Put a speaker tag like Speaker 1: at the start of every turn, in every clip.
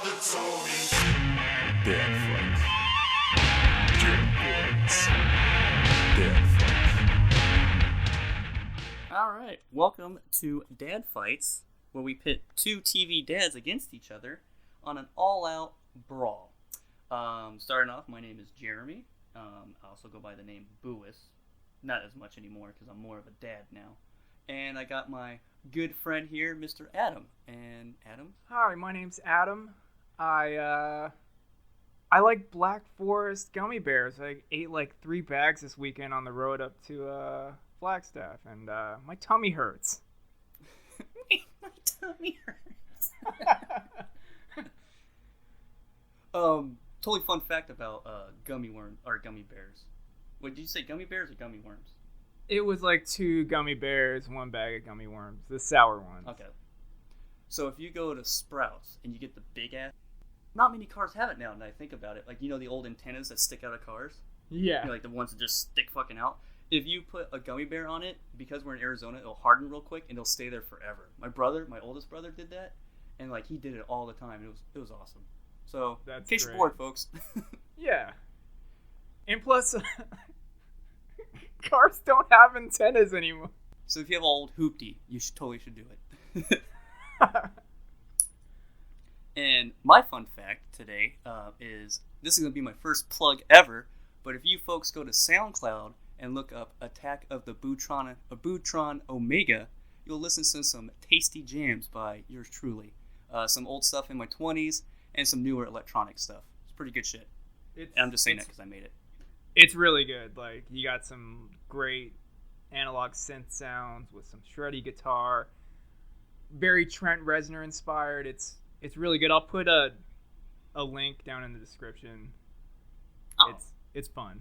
Speaker 1: father told me. Dead fight. Dead fights. Dead fights.
Speaker 2: Alright, welcome to Dad Fights, where we pit two TV dads against each other on an all-out brawl. Starting off, my name is Jeremy. I also go by the name Bouis. Not as much anymore because I'm more of a dad now. And I got my good friend here, Mr. Adam. And Adam?
Speaker 3: Hi, my name's Adam. I like Black Forest gummy bears. I ate like 3 bags this weekend on the road up to Flagstaff, and my tummy hurts.
Speaker 2: My tummy hurts. Totally fun fact about gummy bears. What did you say, gummy bears or gummy worms?
Speaker 3: It was like 2 gummy bears, 1 bag of gummy worms, the sour ones.
Speaker 2: Okay. So if you go to Sprouts and you get the big ass, not many cars have it now. And I think about it, like the old antennas that stick out of cars.
Speaker 3: Yeah.
Speaker 2: Like the ones that just stick fucking out. If you put a gummy bear on it, because we're in Arizona, it'll harden real quick and it'll stay there forever. My oldest brother, did that, and like he did it all the time. It was awesome. So
Speaker 3: That's
Speaker 2: in case
Speaker 3: great.
Speaker 2: you're bored, folks.
Speaker 3: Yeah. And plus, cars don't have antennas anymore.
Speaker 2: So if you have an old hoopty, you totally should do it. And my fun fact today is this is going to be my first plug ever. But if you folks go to SoundCloud and look up Attack of the Bootron Omega, you'll listen to some tasty jams by yours truly. Some old stuff in my 20s and some newer electronic stuff. It's pretty good shit. And I'm just saying that because I made it.
Speaker 3: It's really good. Like, you got some great analog synth sounds with some shreddy guitar. Very Trent Reznor inspired. It's really good. I'll put a link down in the description.
Speaker 2: Oh.
Speaker 3: It's fun.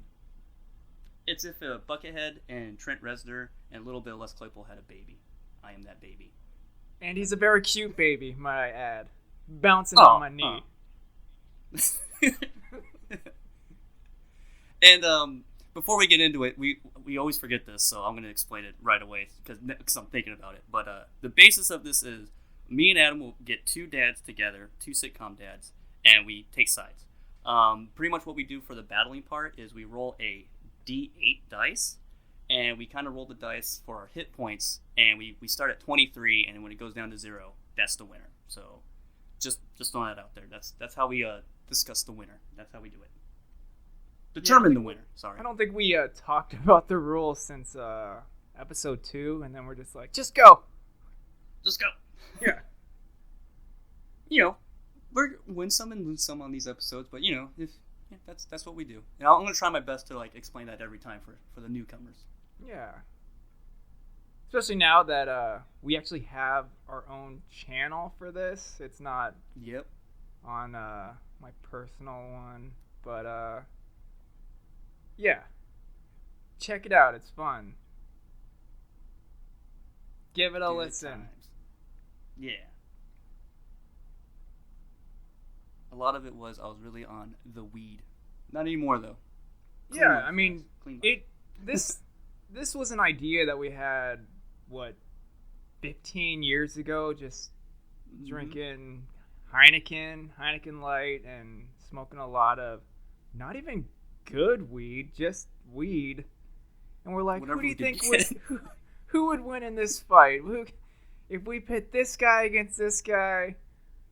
Speaker 2: It's if Buckethead and Trent Reznor and a little bit of Les Claypool had a baby. I am that baby.
Speaker 3: And he's a very cute baby, might I add. Bouncing on my knee.
Speaker 2: And before we get into it, we always forget this, so I'm going to explain it right away because I'm thinking about it. But the basis of this is me and Adam will get 2 dads together, 2 sitcom dads, and we take sides. Pretty much what we do for the battling part is we roll a D8 dice, and we kind of roll the dice for our hit points, and we start at 23, and when it goes down to 0, that's the winner. So just throwing that out there. That's how we discuss the winner. That's how we do it. Determine the winner. Sorry.
Speaker 3: I don't think we talked about the rules since episode 2, and then we're just like, just go.
Speaker 2: Just go.
Speaker 3: Yeah.
Speaker 2: We're win some and lose some on these episodes, but that's what we do. And I'm gonna try my best to like explain that every time for the newcomers.
Speaker 3: Yeah. Especially now that we actually have our own channel for this. It's not on my personal one, but yeah. Check it out. It's fun. Give it a listen.
Speaker 2: Times. Yeah. A lot of it was I was really on the weed. Not anymore though.
Speaker 3: Yeah, I mean, this was an idea that we had 15 years ago, just drinking Heineken Light, and smoking a lot of not even good weed, just weed. And we're like, who do you think who would win in this fight? If we pit this guy against this guy,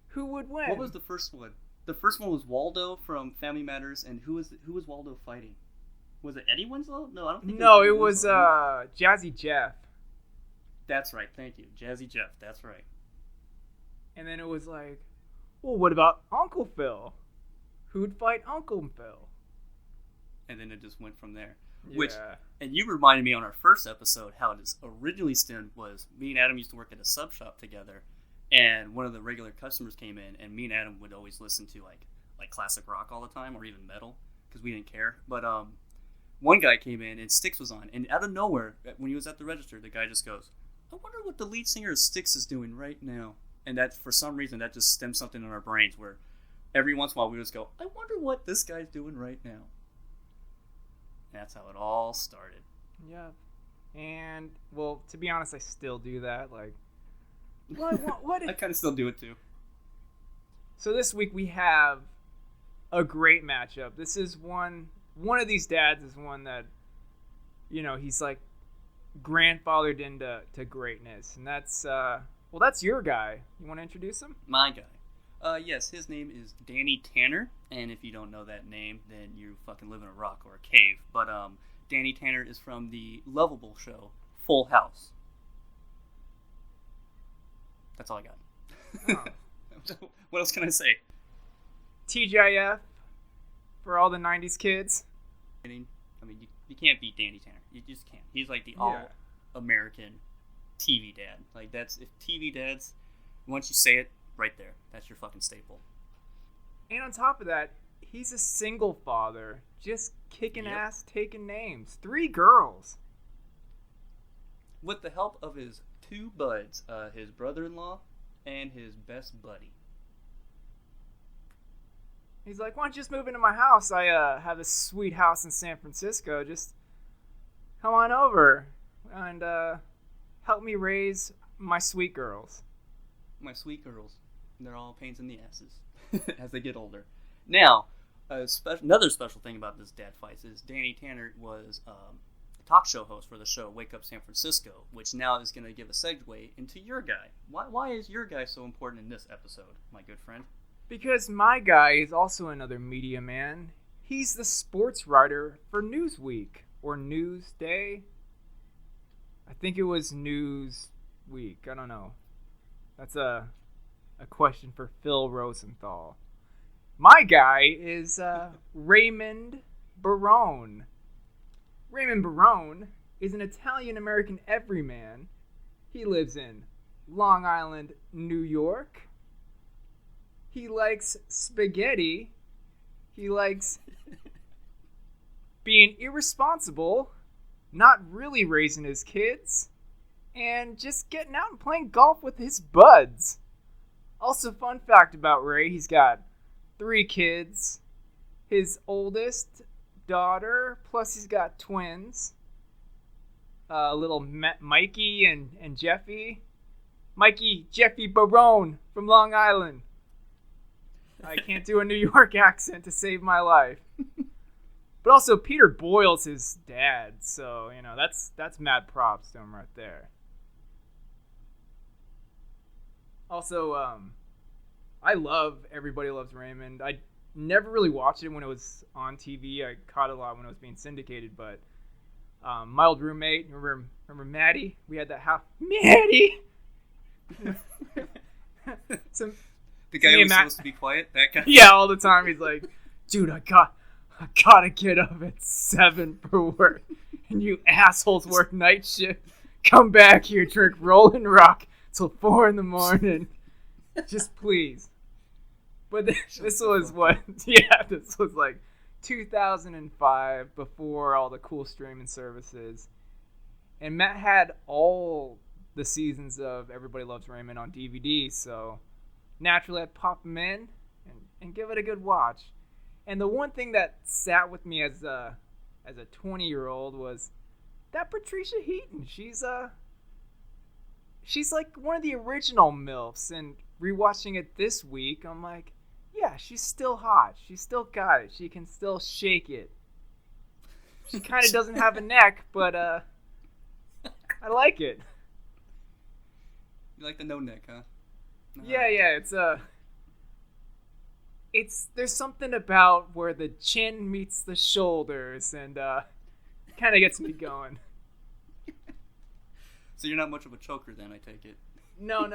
Speaker 3: who would win?
Speaker 2: What was the first one? The first one was Waldo from Family Matters, and who was Waldo fighting? Was it Eddie Winslow? No, I don't think.
Speaker 3: No, it was Jazzy Jeff.
Speaker 2: That's right. Thank you, Jazzy Jeff. That's right.
Speaker 3: And then it was like, well, what about Uncle Phil? Who'd fight Uncle Phil?
Speaker 2: And then it just went from there.
Speaker 3: Yeah.
Speaker 2: And you reminded me on our first episode how it originally stemmed was me and Adam used to work at a sub shop together. And one of the regular customers came in, and me and Adam would always listen to like classic rock all the time, or even metal, because we didn't care. But one guy came in, and Styx was on, and out of nowhere, when he was at the register, the guy just goes, "I wonder what the lead singer of Styx is doing right now." And that, for some reason, that just stemmed something in our brains where every once in a while we just go, "I wonder what this guy's doing right now." And that's how it all started.
Speaker 3: Yeah. And well, to be honest, I still do that. Like, what?
Speaker 2: I kind of still do it too.
Speaker 3: So this week we have a great matchup. This is one of these dads is one that, he's like grandfathered into greatness. And that's your guy. You want to introduce him?
Speaker 2: My guy. Yes, his name is Danny Tanner. And if you don't know that name, then you fucking live in a rock or a cave. But Danny Tanner is from the lovable show Full House. That's all I got.
Speaker 3: Oh.
Speaker 2: What else can I say?
Speaker 3: TGIF for all the 90s kids.
Speaker 2: I mean, you can't beat Danny Tanner. You just can't. He's like the all-American TV dad. Like, if TV dads, once you say it, right there. That's your fucking staple.
Speaker 3: And on top of that, he's a single father, just kicking ass, taking names. 3 girls.
Speaker 2: With the help of his 2 buds, his brother-in-law and his best buddy.
Speaker 3: He's like, why don't you just move into my house? I have a sweet house in San Francisco. Just come on over and help me raise my sweet girls.
Speaker 2: My sweet girls. They're all pains in the asses as they get older. Now, another special thing about this dad fights is Danny Tanner was a talk show host for the show Wake Up San Francisco, which now is going to give a segue into your guy. Why is your guy so important in this episode, my good friend?
Speaker 3: Because my guy is also another media man. He's the sports writer for Newsweek or Newsday. I think it was Newsweek. I don't know. That's a question for Phil Rosenthal. My guy is Raymond Barone. Raymond Barone is an Italian-American everyman. He lives in Long Island, New York. He likes spaghetti. He likes being irresponsible, not really raising his kids, and just getting out and playing golf with his buds. Also, fun fact about Ray, he's got 3 kids. His oldest daughter, plus he's got twins. Little Mikey and Jeffy. Mikey, Jeffy Barone from Long Island. I can't do a New York accent to save my life. But also, Peter Boyle's his dad, so, that's mad props to him right there. Also, I love Everybody Loves Raymond. I never really watched it when it was on TV. I caught it a lot when it was being syndicated, but my old roommate, remember Maddie? We had that house. Maddie!
Speaker 2: The guy who was supposed to be quiet? That guy?
Speaker 3: Yeah, all the time. He's like, dude, I gotta get up at 7 for work. And you assholes work night shift. Come back here, drink Rolling Rock till 4 a.m. Just please. But this was this was like 2005, before all the cool streaming services. And Matt had all the seasons of Everybody Loves Raymond on DVD, so naturally I'd pop them in and give it a good watch. And the one thing that sat with me as a 20-year-old was that Patricia Heaton. She's like one of the original MILFs, and rewatching it this week, I'm like, yeah, she's still hot. She's still got it. She can still shake it. She kind of doesn't have a neck, but I like it.
Speaker 2: You like the no neck, huh?
Speaker 3: Yeah, there's something about where the chin meets the shoulders, and kind of gets me going.
Speaker 2: So you're not much of a choker then, I take it.
Speaker 3: No.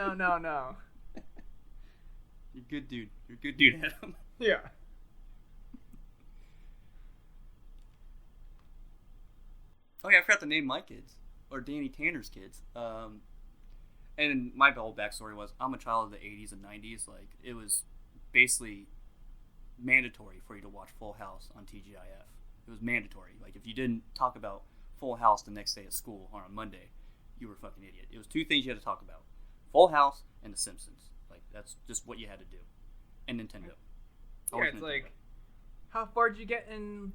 Speaker 2: You're a good dude. You're a good dude, Adam.
Speaker 3: Yeah.
Speaker 2: Oh yeah, I forgot to name my kids. Or Danny Tanner's kids. And my whole backstory was, I'm a child of the 80s and 90s. Like, it was basically mandatory for you to watch Full House on TGIF. It was mandatory. Like, if you didn't talk about Full House the next day at school or on Monday, you were a fucking idiot. It was 2 things you had to talk about. Full House and The Simpsons. Like, that's just what you had to do. And Nintendo.
Speaker 3: Yeah, it's Nintendo. Like, how far did you get in,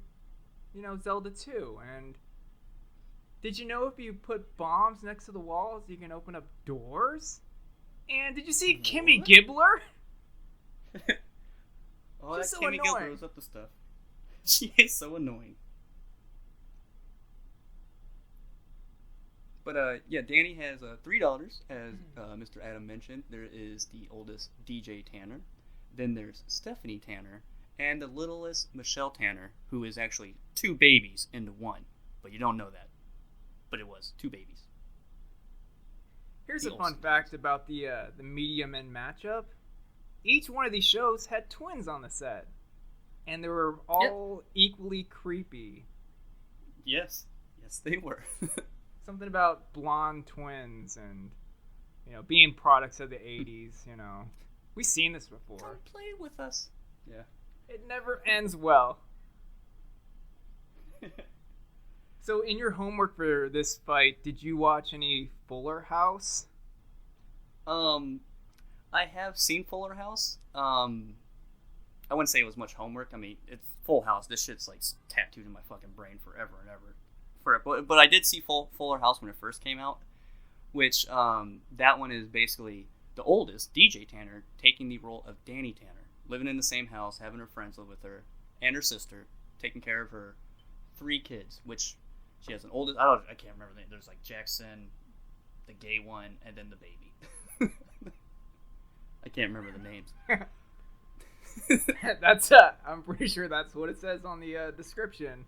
Speaker 3: Zelda 2? And did you know if you put bombs next to the walls, you can open up doors? And did you see Kimmy Gibbler?
Speaker 2: Black
Speaker 3: so
Speaker 2: Tammy Gill
Speaker 3: annoying.
Speaker 2: throws up the stuff. She is so annoying. But yeah, Danny has three daughters, as Mr. Adam mentioned. There is the oldest, DJ Tanner. Then there's Stephanie Tanner, and the littlest, Michelle Tanner, who is actually two babies into one. But you don't know that. But it was two babies.
Speaker 3: Here's
Speaker 2: The
Speaker 3: a fun
Speaker 2: Olsen
Speaker 3: fact about the Media Men matchup. Each one of these shows had twins on the set, and they were all equally creepy.
Speaker 2: Yes, they were.
Speaker 3: Something about blonde twins and being products of the '80s. We've seen this before.
Speaker 2: Come play with us. Yeah.
Speaker 3: It never ends well. So, in your homework for this fight, did you watch any Fuller House?
Speaker 2: I have seen Fuller House. I wouldn't say it was much homework. I mean, it's Full House. This shit's like tattooed in my fucking brain forever and ever. But I did see Fuller House when it first came out, which that one is basically the oldest, DJ Tanner, taking the role of Danny Tanner, living in the same house, having her friends live with her, and her sister, taking care of her 3 kids, which she has an oldest. I can't remember the name. There's like Jackson, the gay one, and then the baby. I can't remember the names.
Speaker 3: That's I'm pretty sure that's what it says on the description.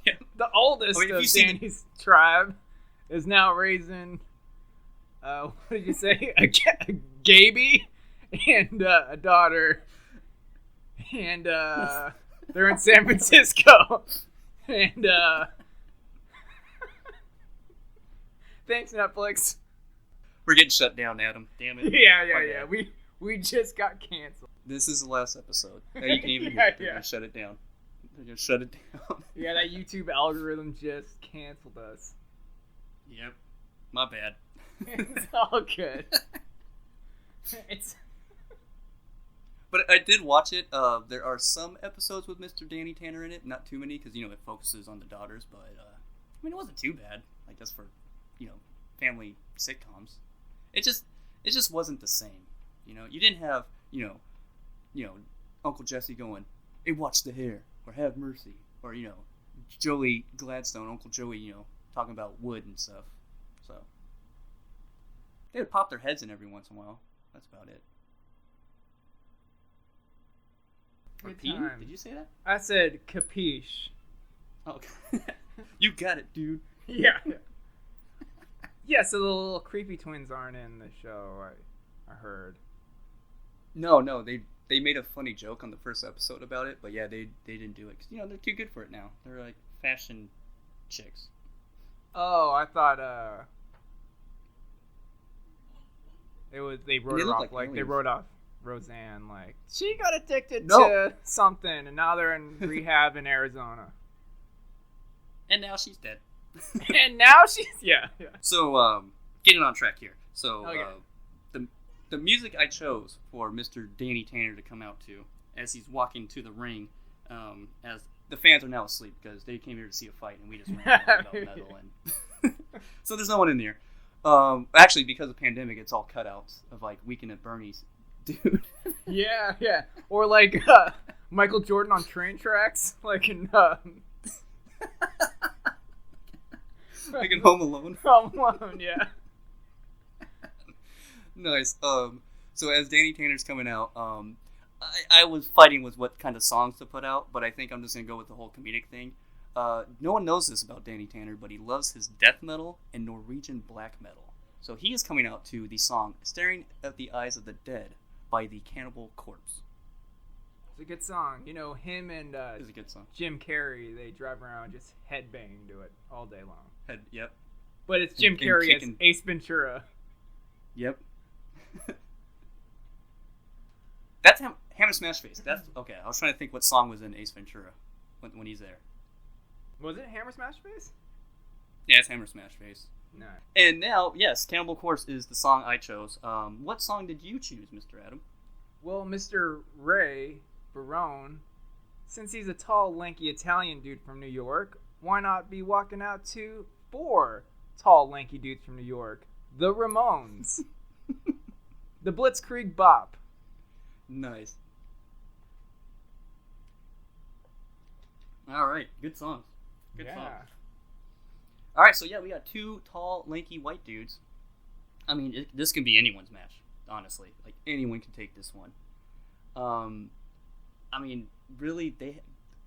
Speaker 2: Yeah.
Speaker 3: The oldest
Speaker 2: if
Speaker 3: of
Speaker 2: you see
Speaker 3: Danny's tribe is now raising what did you say, a Gaby and a daughter, and they're in San Francisco, and thanks Netflix.
Speaker 2: We're getting shut down, Adam. Damn it.
Speaker 3: Yeah. We just got canceled.
Speaker 2: This is the last episode. Now you can even hear it. They're gonna shut it down. They're gonna shut it down.
Speaker 3: Yeah, that YouTube algorithm just canceled us.
Speaker 2: Yep. My bad.
Speaker 3: It's all good.
Speaker 2: But I did watch it. There are some episodes with Mr. Danny Tanner in it. Not too many, because it focuses on the daughters. But I mean, it wasn't too bad. I guess for family sitcoms, it just wasn't the same. You didn't have Uncle Jesse going, "Hey, watch the hair," or "Have mercy," or Joey Gladstone, Uncle Joey, talking about wood and stuff. So they would pop their heads in every once in a while. That's about it. Or
Speaker 3: Good
Speaker 2: P?
Speaker 3: time.
Speaker 2: Did you say that?
Speaker 3: I said capiche.
Speaker 2: Oh, you got it, dude.
Speaker 3: Yeah. Yeah, so the little creepy twins aren't in the show, I heard.
Speaker 2: No, they made a funny joke on the first episode about it, but yeah, they didn't do it, 'cause, they're too good for it now. They're like fashion chicks.
Speaker 3: Oh, I thought they wrote
Speaker 2: They
Speaker 3: her
Speaker 2: look
Speaker 3: off
Speaker 2: like
Speaker 3: they
Speaker 2: aliens.
Speaker 3: wrote off Roseanne, like she got addicted
Speaker 2: No.
Speaker 3: to something, and now they're in rehab in Arizona.
Speaker 2: And now she's dead.
Speaker 3: And now she's yeah.
Speaker 2: So, getting on track here. So,
Speaker 3: Okay.
Speaker 2: the music I chose for Mr. Danny Tanner to come out to as he's walking to the ring, as the fans are now asleep because they came here to see a fight and we just ran about metal and so there's no one in there. Actually, because of the pandemic, it's all cutouts of like Weekend at Bernie's, dude.
Speaker 3: Yeah. Or like Michael Jordan on train tracks, like in
Speaker 2: Like in Home Alone.
Speaker 3: Home Alone, yeah.
Speaker 2: Nice. So as Danny Tanner's coming out, I was fighting with what kind of songs to put out, but I think I'm just gonna go with the whole comedic thing. No one knows this about Danny Tanner, but he loves his death metal and Norwegian black metal. So he is coming out to the song "Staring at the Eyes of the Dead" by the Cannibal Corpse.
Speaker 3: It's a good song. Him and
Speaker 2: It's a good song.
Speaker 3: Jim Carrey, they drive around just headbanging to it all day long.
Speaker 2: Yep.
Speaker 3: But it's Jim
Speaker 2: And
Speaker 3: Carrey as
Speaker 2: kicking-
Speaker 3: Ace Ventura.
Speaker 2: Yep. That's Hammer Smash Face. That's okay. I was trying to think what song was in Ace Ventura when he's there.
Speaker 3: Was it Hammer Smash Face?
Speaker 2: Yeah, it's Hammer Smash Face.
Speaker 3: No.
Speaker 2: And now, yes, Cannibal Corpse is the song I chose. What song did you choose, Mr. Adam?
Speaker 3: Well, Mr. Ray Barone, since he's a tall, lanky Italian dude from New York, why not be walking out to 4 tall, lanky dudes from New York? The Ramones. The Blitzkrieg Bop.
Speaker 2: Nice. All right, good song. Good
Speaker 3: yeah.
Speaker 2: song. All right, so yeah, we got two tall, lanky white dudes. I mean, this can be anyone's match, honestly. Like anyone can take this one. I mean, really,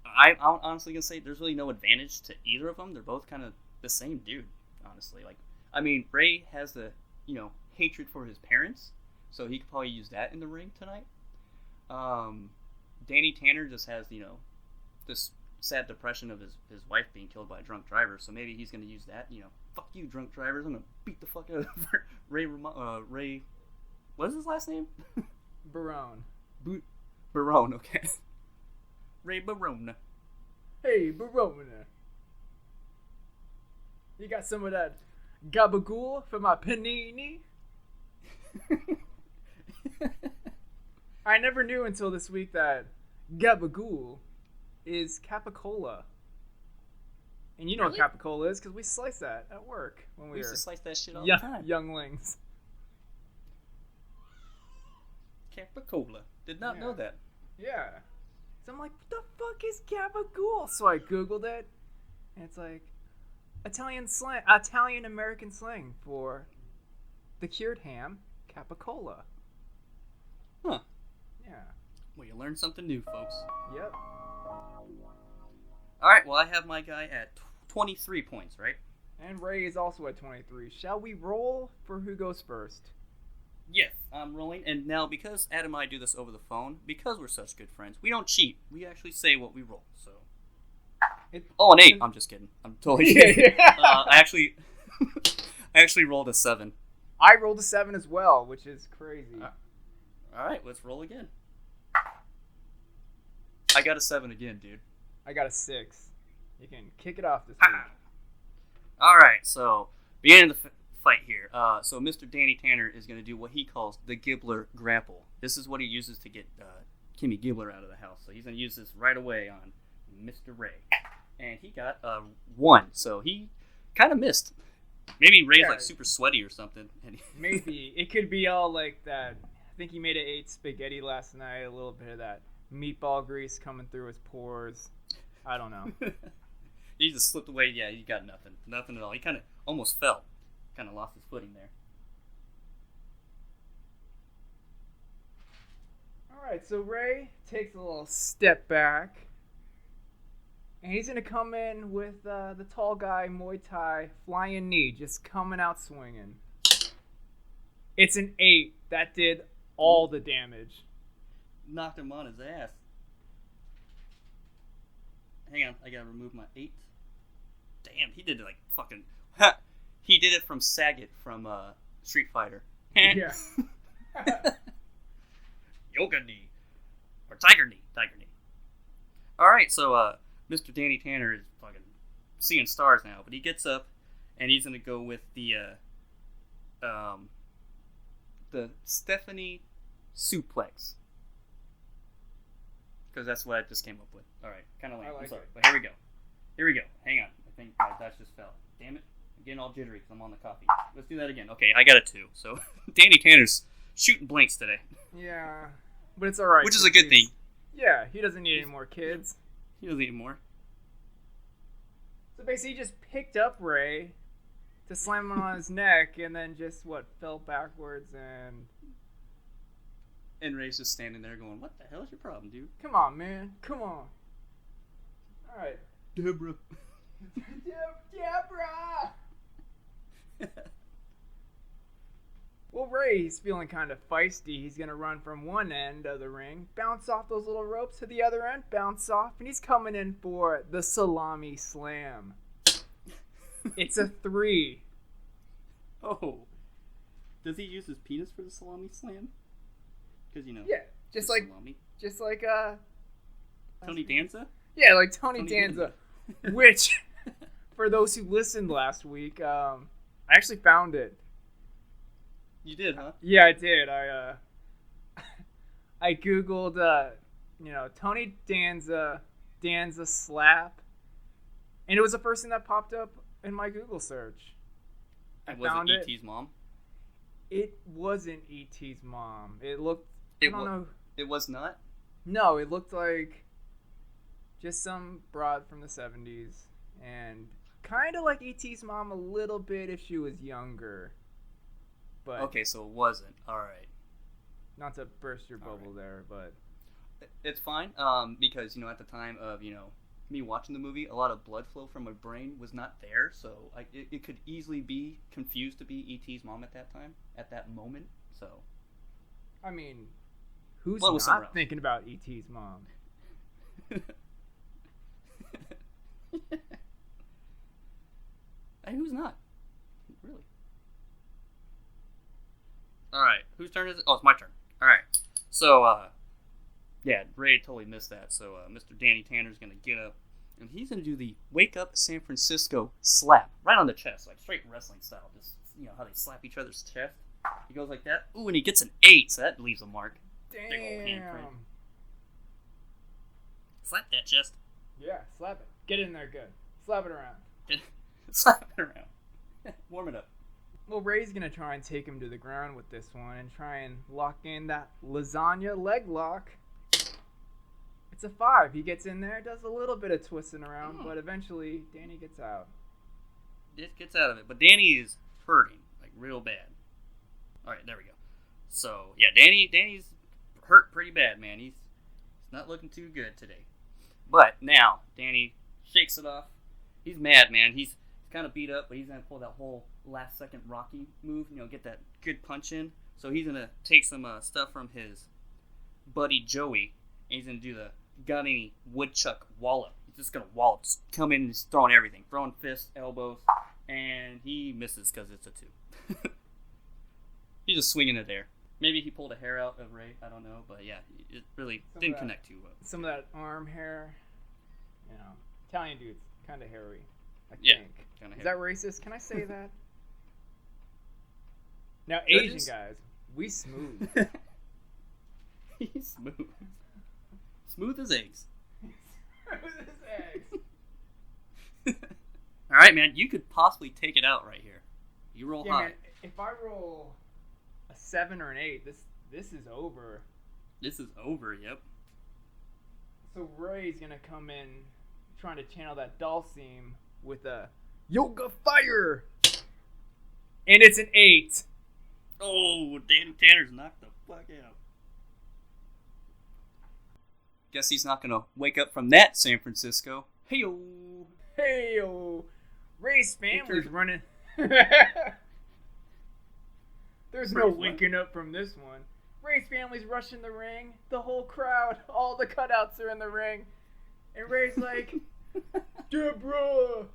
Speaker 2: I'm honestly gonna say there's really no advantage to either of them. They're both kind of the same dude, honestly. Like, I mean, Ray has the hatred for his parents, so he could probably use that in the ring tonight. Danny Tanner just has this sad depression of his wife being killed by a drunk driver, so maybe he's gonna use that. Fuck you, drunk drivers! I'm gonna beat the fuck out of Ray. What is his last name?
Speaker 3: Barone.
Speaker 2: Barone. Okay. Ray Barone.
Speaker 3: Hey, Barone. You got some of that gabagool for my panini? I never knew until this week that gabagool is capicola. And you know
Speaker 2: Really?
Speaker 3: what capicola is because we slice that at work when we
Speaker 2: We used
Speaker 3: were
Speaker 2: to slice that shit all the time.
Speaker 3: younglings.
Speaker 2: Capicola. Did not know that.
Speaker 3: Yeah. So I'm like, what the fuck is gabagool? So I Googled it, and it's like Italian American slang for the cured ham, capicola.
Speaker 2: Huh.
Speaker 3: Yeah.
Speaker 2: Well, you learned something new, folks.
Speaker 3: Yep.
Speaker 2: All right. Well, I have my guy at 23 points, right?
Speaker 3: And Ray is also at 23. Shall we roll for who goes first?
Speaker 2: Yes, I'm rolling. And now, because Adam and I do this over the phone, because we're such good friends, we don't cheat. We actually say what we roll. So. An 8. I'm just kidding. I'm totally kidding. I actually rolled a 7.
Speaker 3: I rolled a 7 as well, which is crazy.
Speaker 2: All right, let's roll again. I got a 7 again, dude.
Speaker 3: I got a 6. You can kick it off this week.
Speaker 2: All right, so beginning the fight here. So Mr. Danny Tanner is going to do what he calls the Gibbler grapple. This is what he uses to get Kimmy Gibbler out of the house. So he's going to use this right away on Mr. Ray. And he got a 1, so he kind of missed. Maybe Ray's like super sweaty or something.
Speaker 3: Maybe. It could be all like that. I think he made it 8 spaghetti last night. A little bit of that meatball grease coming through his pores. I don't know.
Speaker 2: He just slipped away. Yeah, he got nothing. Nothing at all. He kind of almost fell. Kind of lost his footing there.
Speaker 3: All right, so Ray takes a little step back. And he's going to come in with the tall guy, Muay Thai, flying knee, just coming out swinging. It's an 8. That did all the damage.
Speaker 2: Knocked him on his ass. Hang on, I gotta remove my 8. Damn, he did it like fucking... He did it from Sagat from Street Fighter.
Speaker 3: Yeah.
Speaker 2: Yoga knee. Or Tiger knee. Alright, so Mr. Danny Tanner is fucking seeing stars now, but he gets up and he's gonna go with the Stephanie suplex. Because that's what I just came up with. Alright, kind of lame. I'm sorry. But here we go. Hang on. I think my dice just fell. Damn it. I'm getting all jittery because I'm on the coffee. Let's do that again. Okay, I got a 2. So, Danny Tanner's shooting blanks today.
Speaker 3: Yeah. But it's alright.
Speaker 2: Which is a good thing.
Speaker 3: Yeah, he doesn't need any more kids.
Speaker 2: He doesn't need more.
Speaker 3: So basically, he just picked up Ray to slam him on his neck and then just, fell backwards and...
Speaker 2: And Ray's just standing there going, what the hell is your problem, dude?
Speaker 3: Come on, man. Come on. Alright.
Speaker 2: Deborah.
Speaker 3: Deborah! Well, Ray's feeling kind of feisty. He's going to run from one end of the ring, bounce off those little ropes to the other end, bounce off, and he's coming in for the salami slam. It's a 3.
Speaker 2: Oh. Does he use his penis for the salami slam? Because,
Speaker 3: Yeah, just like
Speaker 2: Tony Danza?
Speaker 3: Yeah, like Tony Danza. Which, for those who listened last week, I actually found it.
Speaker 2: You did, huh?
Speaker 3: Yeah, I did. I Googled, Tony Danza slap, and it was the first thing that popped up in my Google search. I found it.
Speaker 2: E.T.'s mom?
Speaker 3: It wasn't E.T.'s mom. It looked... I don't know.
Speaker 2: It was not?
Speaker 3: No, it looked like Just some broad from the 70s. And kind of like E.T.'s mom a little bit if she was younger. But
Speaker 2: Okay, so it wasn't. All right.
Speaker 3: not to burst your
Speaker 2: All
Speaker 3: bubble there, but
Speaker 2: It's fine, because, at the time of, me watching the movie, a lot of blood flow from my brain was not there, so it could easily be confused to be E.T.'s mom at that time, at that moment, so.
Speaker 3: I mean, who's
Speaker 2: Well, it was somewhere
Speaker 3: not
Speaker 2: else.
Speaker 3: thinking about E.T.'s mom?
Speaker 2: Hey, who's not? Really? Alright, whose turn is it? Oh, it's my turn. Alright, so, yeah, Ray totally missed that, so Mr. Danny Tanner's gonna get up, and he's gonna do the Wake Up San Francisco slap, right on the chest, like straight wrestling style, just, how they slap each other's chest. He goes like that, ooh, and he gets an 8, so that leaves a mark. Big ol' handprint.
Speaker 3: Damn.
Speaker 2: Slap that chest.
Speaker 3: Yeah, slap it. Get in there good. Slap it around.
Speaker 2: Slap it around. Warm it up.
Speaker 3: Well, Ray's going to try and take him to the ground with this one and try and lock in that lasagna leg lock. It's a 5. He gets in there, does a little bit of twisting around, but eventually Danny gets out.
Speaker 2: It gets out of it, but Danny is hurting, like real bad. Alright, there we go. So, yeah, Danny's hurt pretty bad, man. He's not looking too good today. But now, Danny shakes it off. He's mad, man. He's kind of beat up, but he's going to pull that whole last second Rocky move, get that good punch in. So he's going to take some stuff from his buddy Joey, and he's going to do the got any woodchuck wallop. He's just going to wallop, just come in and just throwing everything. Throwing fists, elbows, and he misses because it's a 2. He's just swinging it there. Maybe he pulled a hair out of Ray, I don't know, but yeah, it really didn't connect too well.
Speaker 3: Some of that arm hair, Italian dudes, kind of hairy, I
Speaker 2: Yeah,
Speaker 3: think.
Speaker 2: kinda
Speaker 3: Is
Speaker 2: hairy.
Speaker 3: that racist? Can I say that? Now,
Speaker 2: Judges?
Speaker 3: Asian guys, we smooth.
Speaker 2: He's smooth. Smooth as eggs.
Speaker 3: Smooth as eggs.
Speaker 2: Alright, man, you could possibly take it out right here. You roll
Speaker 3: Yeah,
Speaker 2: high.
Speaker 3: man, if I roll a 7 or an 8, this is over.
Speaker 2: This is over, yep.
Speaker 3: So Ray's gonna come in trying to channel that Dalsim with a yoga fire, and it's an 8.
Speaker 2: Oh, Danny Tanner's knocked the fuck out. Guess he's not gonna wake up from that, San Francisco. Hey-o.
Speaker 3: Hey-o. Ray's family's running. There's no
Speaker 2: Ray's what?
Speaker 3: waking up from this one. Ray's family's rushing the ring. The whole crowd, all the cutouts are in the ring. And Ray's like, Deborah!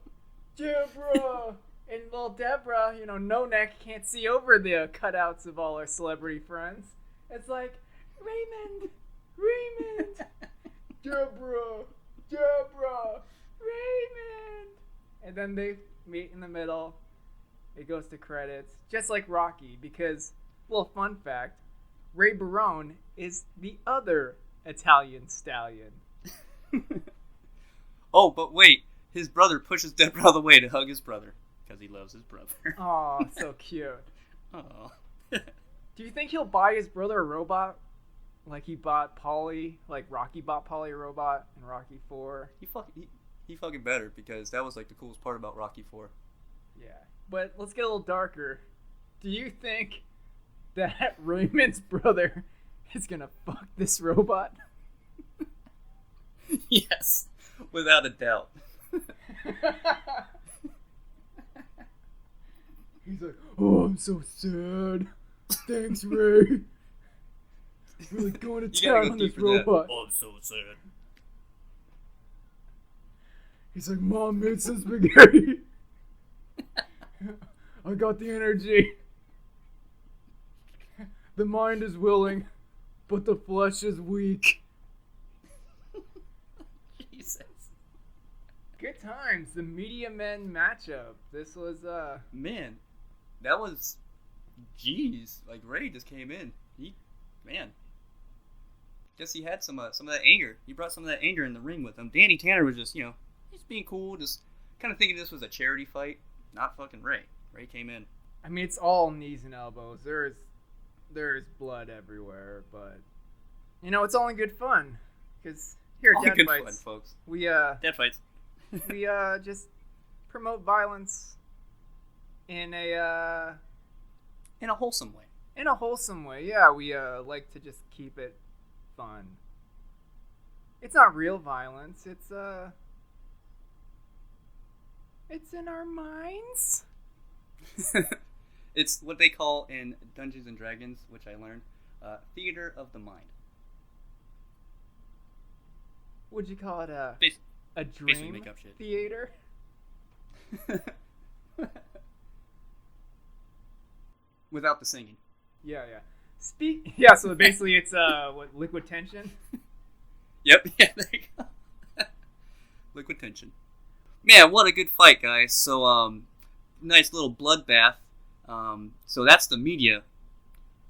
Speaker 3: Deborah! And little Deborah, no neck, can't see over the cutouts of all our celebrity friends. It's like, Raymond! Raymond! Deborah! Deborah! Raymond! And then they meet in the middle. It goes to credits, just like Rocky, because, little fun fact, Ray Barone is the other Italian stallion.
Speaker 2: Oh, but wait. His brother pushes Deborah out of the way to hug his brother. Because he loves his brother.
Speaker 3: Aw, so cute.
Speaker 2: Aw.
Speaker 3: Do you think he'll buy his brother a robot? Like he bought Polly, like Rocky bought Polly a robot in Rocky 4?
Speaker 2: He fucking better, because that was like the coolest part about Rocky 4.
Speaker 3: Yeah. But let's get a little darker. Do you think that Raymond's brother is gonna fuck this robot?
Speaker 2: Yes. Without a doubt.
Speaker 3: He's like, oh, I'm so sad. Thanks, Ray. Really going to
Speaker 2: You gotta
Speaker 3: town
Speaker 2: go
Speaker 3: on this
Speaker 2: deep for that.
Speaker 3: robot.
Speaker 2: Oh, I'm so sad.
Speaker 3: He's like, Mom made some spaghetti. I got the energy. The mind is willing, but the flesh is weak.
Speaker 2: Jesus.
Speaker 3: Good times. The Media Men matchup. This was,
Speaker 2: Man, that was... Jeez. Like, Ray just came in. Man. Guess he had some of that anger. He brought some of that anger in the ring with him. Danny Tanner was just, he's being cool, just kind of thinking this was a charity fight. Not fucking Ray. Ray came in.
Speaker 3: I mean, it's all knees and elbows. There's blood everywhere, but, it's all in good fun. Because Here
Speaker 2: All
Speaker 3: at
Speaker 2: good
Speaker 3: Dead
Speaker 2: fun,
Speaker 3: Fights,
Speaker 2: folks.
Speaker 3: we
Speaker 2: Dead fights.
Speaker 3: we just promote violence in a
Speaker 2: In a wholesome way.
Speaker 3: Yeah, we like to just keep it fun. It's not real violence. It's in our minds.
Speaker 2: It's what they call in Dungeons and Dragons, which I learned, theater of the mind.
Speaker 3: Would you call it a
Speaker 2: Basically
Speaker 3: dream
Speaker 2: make up shit.
Speaker 3: theater?
Speaker 2: Without the singing.
Speaker 3: Yeah. Yeah, so basically it's liquid tension.
Speaker 2: Yep, yeah, there you go. Liquid tension. Man, what a good fight, guys. So, nice little bloodbath. So that's the media.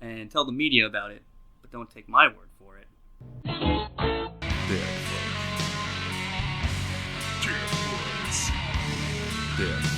Speaker 2: And tell the media about it. But don't take my word for it.
Speaker 1: Dead fights. Dead fights. Dead